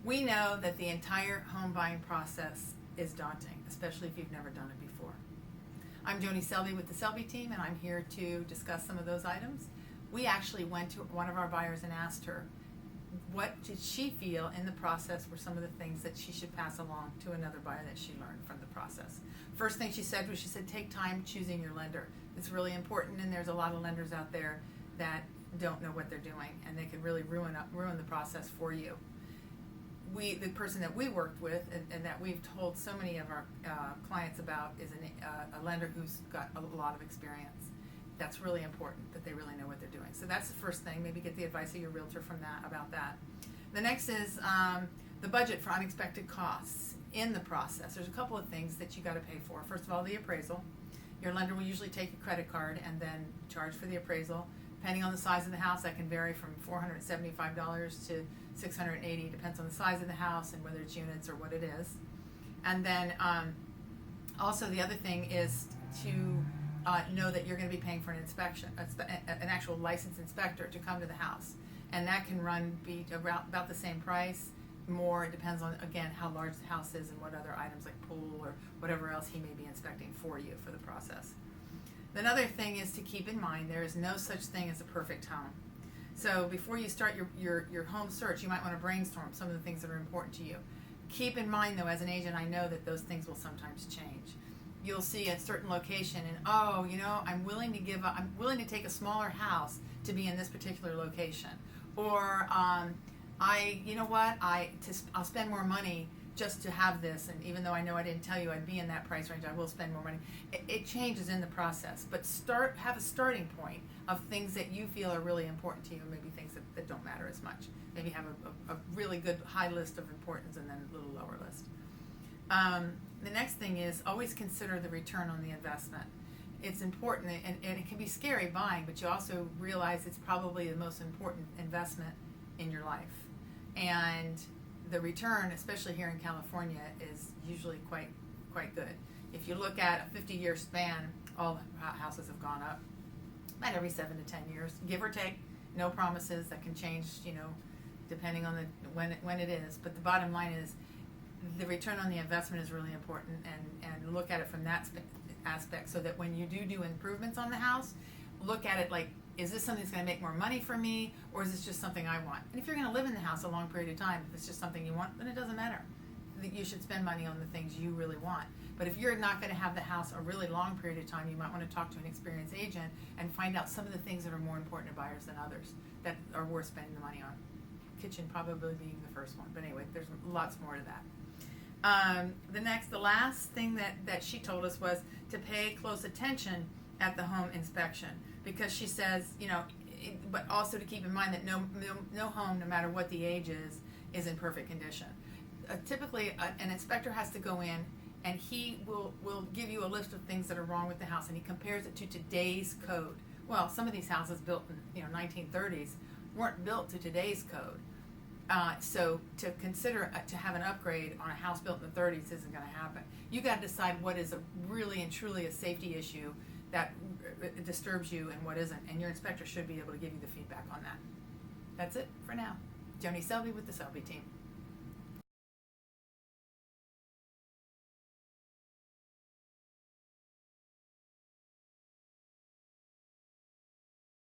We know that the entire home buying process is daunting, especially if you've never done it before. I'm Joni Selby with the Selby team, and I'm here to discuss some of those items. We actually went to one of our buyers and asked her what did she feel in the process were some of the things that she should pass along to another buyer that she learned from the process. First thing she said was, she said, take time choosing your lender. It's really important, and there's a lot of lenders out there that don't know what they're doing, and they can really ruin the process for you. The person that we worked with and that we've told so many of our clients about is a lender who's got a lot of experience. That's really important, that they really know what they're doing. So that's the first thing. Maybe get the advice of your realtor about that. The next is the budget for unexpected costs in the process. There's a couple of things that you got to pay for. First of all, the appraisal. Your lender will usually take a credit card and then charge for the appraisal. Depending on the size of the house, that can vary from $475 to $680, depends on the size of the house and whether it's units or what it is. And then also the other thing is to know that you're going to be paying for an inspection, an actual licensed inspector to come to the house. And that can be about the same price. More, it depends on, again, how large the house is and what other items like pool or whatever else he may be inspecting for you for the process. Another thing is to keep in mind there is no such thing as a perfect home. So before you start your home search, you might want to brainstorm some of the things that are important to you. Keep in mind, though, as an agent, I know that those things will sometimes change. You'll see a certain location and, I'm willing to take a smaller house to be in this particular location. Or I'll spend more money just to have this, and even though I know I didn't tell you I'd be in that price range, I will spend more money. It changes in the process, but have a starting point of things that you feel are really important to you, and maybe things that don't matter as much. Maybe have a really good high list of importance and then a little lower list. The next thing is always consider the return on the investment. It's important, and it can be scary buying, but you also realize it's probably the most important investment in your life. And the return, especially here in California, is usually quite good. If you look at a 50-year span, all houses have gone up about every 7 to 10 years, give or take. No promises. That can change, depending on when it is. But the bottom line is the return on the investment is really important, and look at it from that aspect, so that when you do improvements on the house, look at it like, is this something that's going to make more money for me, or is this just something I want? And if you're going to live in the house a long period of time, if it's just something you want, then it doesn't matter. You should spend money on the things you really want. But if you're not going to have the house a really long period of time, you might want to talk to an experienced agent and find out some of the things that are more important to buyers than others that are worth spending the money on. Kitchen probably being the first one, but anyway, there's lots more to that. The last thing that she told us was to pay close attention at the home inspection, because she says, but also to keep in mind that no home, no matter what the age is in perfect condition. Typically, an inspector has to go in, and he will give you a list of things that are wrong with the house, and he compares it to today's code. Well, some of these houses built in 1930s weren't built to today's code. So to consider to have an upgrade on a house built in the 30s isn't going to happen. You got to decide what is really and truly a safety issue that disturbs you and what isn't, and your inspector should be able to give you the feedback on that. That's it for now. Joni Selby with the Selby team.